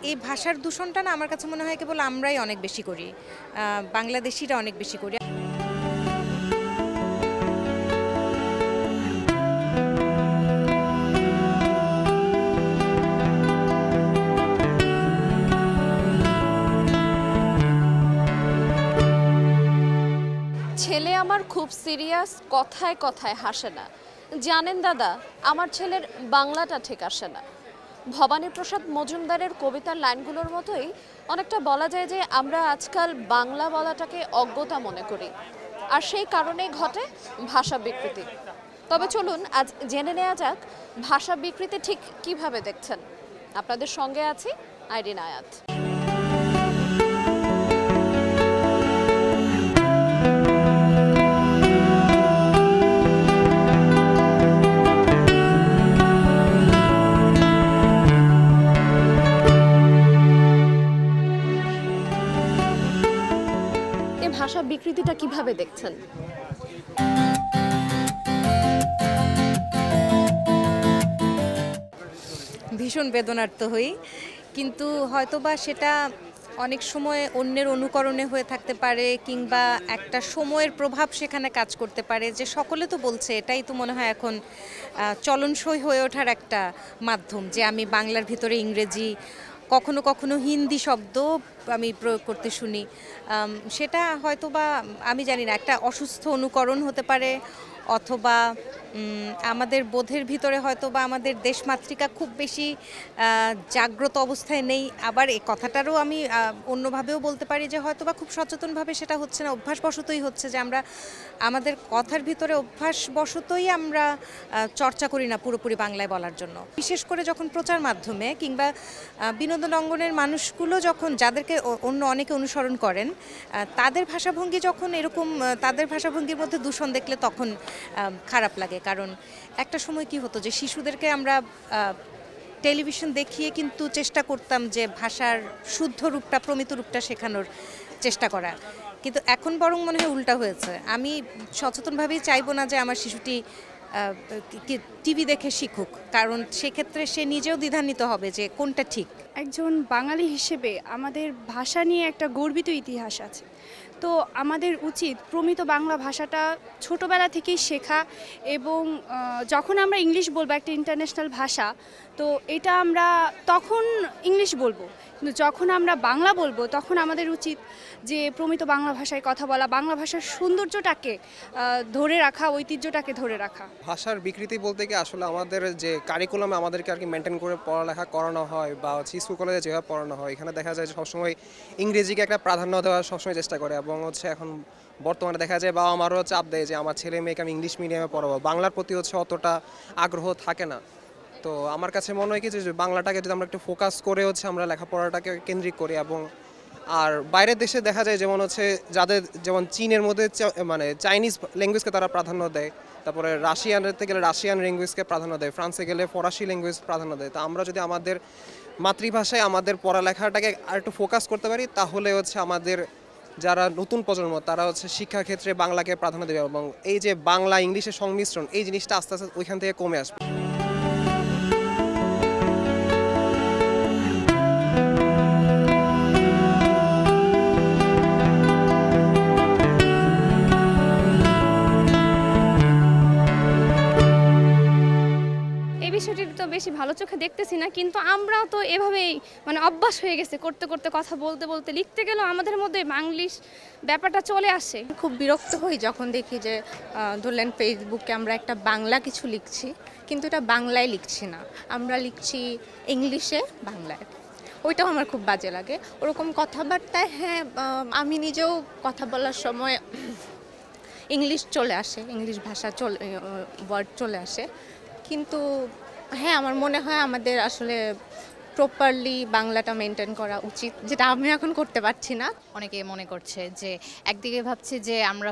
এই ভাষার দূষণটা না আমার কাছে মনে হয় কেবল আমরাই অনেক বেশি করি, বাংলাদেশিরা অনেক বেশি করি। ছেলে আমার খুব সিরিয়াস, কথায় কথায় হাসে না। জানেন দাদা, আমার ছেলের বাংলাটা ঠিক আসে না। ভবানীপ্রসাদ মজুমদারের কবিতার লাইনগুলোর মতোই অনেকটা বলা যায় যে আমরা আজকাল বাংলা বলাটাকে অজ্ঞতা মনে করি, আর সেই কারণেই ঘটে ভাষা বিকৃতি। তবে চলুন আজ জেনে নেওয়া যাক ভাষা বিকৃতি ঠিক কিভাবে দেখছেন। আপনাদের সঙ্গে আছি আইরিন আয়াত। ভাষা বিকৃতিটা কিভাবে দেখছেন? ভীষণ বেদনার্ত হই, কিন্তু হয়তোবা সেটা অনেক সময় অন্যের অনুকরণে হয়ে থাকতে পারে, কিংবা একটা সময়ের প্রভাব সেখানে কাজ করতে পারে। যে সকলে তো বলছে, এটাই তো মনে হয় এখন চলনসই হয়ে ওঠার একটা মাধ্যম, যে আমি বাংলার ভিতরে ইংরেজি, কখনো কখনো হিন্দি শব্দ আমি প্রয়োগ করতে শুনি। সেটা হয়তোবা আমি জানি না, একটা অসুস্থ অনুকরণ হতে পারে, অথবা আমাদের বোধের ভিতরে হয়তোবা আমাদের দেশমাতৃকা খুব বেশি জাগ্রত অবস্থায় নেই। আবার এই কথাটারও আমি অন্যভাবেও বলতে পারি যে হয়তোবা খুব সচেতনভাবে সেটা হচ্ছে না, অভ্যাসবশতই হচ্ছে, যে আমরা আমাদের কথার ভিতরে অভ্যাসবশতই আমরা চর্চা করি না পুরোপুরি বাংলায় বলার জন্য। বিশেষ করে যখন প্রচার মাধ্যমে কিংবা বিনোদন অঙ্গনের মানুষগুলো যখন, যাদেরকে অন্য অনেকে অনুসরণ করেন, তাদের ভাষাভঙ্গি যখন এরকম, তাদের ভাষাভঙ্গির মধ্যে দূষণ দেখলে তখন খারাপ লাগে। কারণ একটা সময় কি হতো, যে শিশুদেরকে আমরা টেলিভিশন দেখিয়ে কিন্তু চেষ্টা করতাম যে ভাষার শুদ্ধ রূপটা, প্রমিত রূপটা শেখানোর চেষ্টা করা, কিন্তু এখন বরং মনে হয় উল্টা হয়েছে। আমি সচেতনভাবেই চাইবো না যে আমার শিশুটি টিভি দেখে শিখুক, কারণ সেক্ষেত্রে সে নিজেও দ্বিধান্বিত হবে যে কোনটা ঠিক। একজন বাঙালি হিসেবে আমাদের ভাষা নিয়ে একটা গর্বিত ইতিহাস আছে, তো আমাদের উচিত প্রমিত বাংলা ভাষাটা ছোটোবেলা থেকেই শেখা। এবং যখন আমরা ইংলিশ বলবো, একটা ইন্টারন্যাশনাল ভাষা, তো এটা আমরা তখন ইংলিশ বলবো, কিন্তু যখন আমরা বাংলা বলবো তখন আমাদের উচিত যে প্রমিত বাংলা ভাষায় কথা বলা, বাংলা ভাষার সৌন্দর্যটাকে ধরে রাখা, ঐতিহ্যটাকে ধরে রাখা। ভাষার বিকৃতি বলতে কি আসলে আমাদের যে কারিকুলামে আমাদেরকে আর কি মেনটেন করে পড়ালেখা করানো হয়, বা স্কুল কলেজে যেভাবে পড়ানো হয়, এখানে দেখা যায় যে সবসময় ইংরেজিকে একটা প্রাধান্য দেওয়ার সবসময় চেষ্টা করে। এবং এখন বর্তমানে দেখা যায় বাবা মারও চাপ দেয় যে আমার ছেলে মেয়েকে আমি ইংলিশ মিডিয়ামে পড়াবো, বাংলার প্রতি অতটা আগ্রহ থাকে না। তো আমার কাছে মনে হয় কি যে বাংলাটাকে যদি আমরা একটু ফোকাস করে আমরা লেখাপড়াটাকে কেন্দ্রিক করি। এবং আর বাইরের দেশে দেখা যায় যেমন যাদের যেমন চীনের মধ্যে মানে চাইনিজ ল্যাঙ্গুয়েজকে তারা প্রাধান্য দেয়, তারপরে রাশিয়ানতে গেলে রাশিয়ান ল্যাঙ্গুয়েজকে প্রাধান্য দেয়, ফ্রান্সে গেলে ফরাসি ল্যাঙ্গুয়েজ প্রাধান্য দেয়। তো আমরা যদি আমাদের মাতৃভাষায় আমাদের পড়ালেখাটাকে আর একটু ফোকাস করতে পারি, তাহলে আমাদের যারা নতুন প্রজন্ম তারা শিক্ষাক্ষেত্রে বাংলাকে প্রাধান্য দেবে, এবং এই যে বাংলা ইংলিশের সংমিশ্রণ, এই জিনিসটা আস্তে আস্তে ওইখান থেকে কমে আসবে। বিষয়টি তো বেশি ভালো চোখে দেখতেছি না, কিন্তু আমরাও তো এভাবেই মানে অভ্যাস হয়ে গেছে, করতে করতে, কথা বলতে বলতে, লিখতে গেলেও আমাদের মধ্যে বাংলিশ ব্যাপারটা চলে আসে। খুব বিরক্ত হই যখন দেখি যে ধরলেন ফেসবুকে আমরা একটা বাংলা কিছু লিখছি, কিন্তু এটা বাংলায় লিখছি না, আমরা লিখছি ইংলিশে বাংলায়। ওইটাও আমার খুব বাজে লাগে। ওরকম কথাবার্তায়, হ্যাঁ, আমি নিজেও কথা বলার সময় ইংলিশ চলে আসে, ইংলিশ ভাষা ওয়ার্ড চলে আসে, কিন্তু হ্যাঁ, আমার মনে হয় আমাদের আসলে প্রপারলি বাংলাটা মেনটেন করা উচিত, যেটা আমি এখন করতে পারছি না। অনেকে মনে করছে যে একদিকে ভাবছে যে আমরা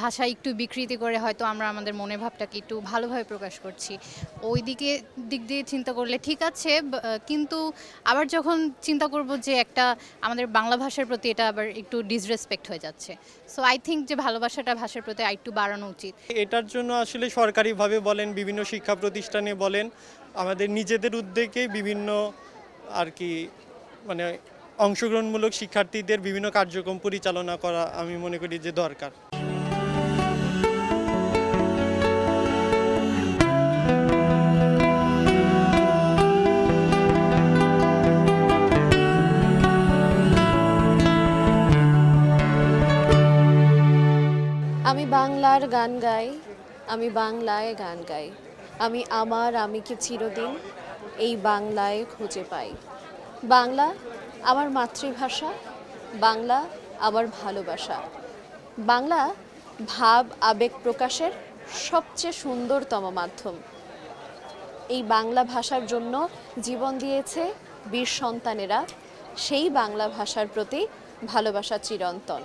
ভাষা একটু বিকৃতি করে হয়তো আমরা আমাদের মনের ভাবটাকে একটু ভালোভাবে প্রকাশ করছি, ওই দিক দিয়ে চিন্তা করলে ঠিক আছে, কিন্তু আবার যখন চিন্তা করব যে একটা আমাদের বাংলা ভাষার প্রতি এটা আবার একটু ডিসরেসপেক্ট হয়ে যাচ্ছে। সো আই থিঙ্ক যে ভালোবাসাটা ভাষার প্রতি একটু বাড়ানো উচিত। এটার জন্য আসলে সরকারিভাবে বলেন, বিভিন্ন শিক্ষা প্রতিষ্ঠানে বলেন, আমাদের নিজেদের উদ্যোগে বিভিন্ন আর কি মানে অংশগ্রহণমূলক শিক্ষার্থীদের বিভিন্ন কার্যক্রম পরিচালনা করা আমি মনে করি যে দরকার। আমি বাংলার গান গাই, আমি বাংলায় গান গাই, আমি আমিকে চিরদিন এই বাংলায় খুঁজে পাই। বাংলা আমার মাতৃভাষা, বাংলা আমার ভালোবাসা, বাংলা ভাব আবেগ প্রকাশের সবচেয়ে সুন্দরতম মাধ্যম। এই বাংলা ভাষার জন্য জীবন দিয়েছে বীর সন্তানেরা, সেই বাংলা ভাষার প্রতি ভালোবাসা চিরন্তন।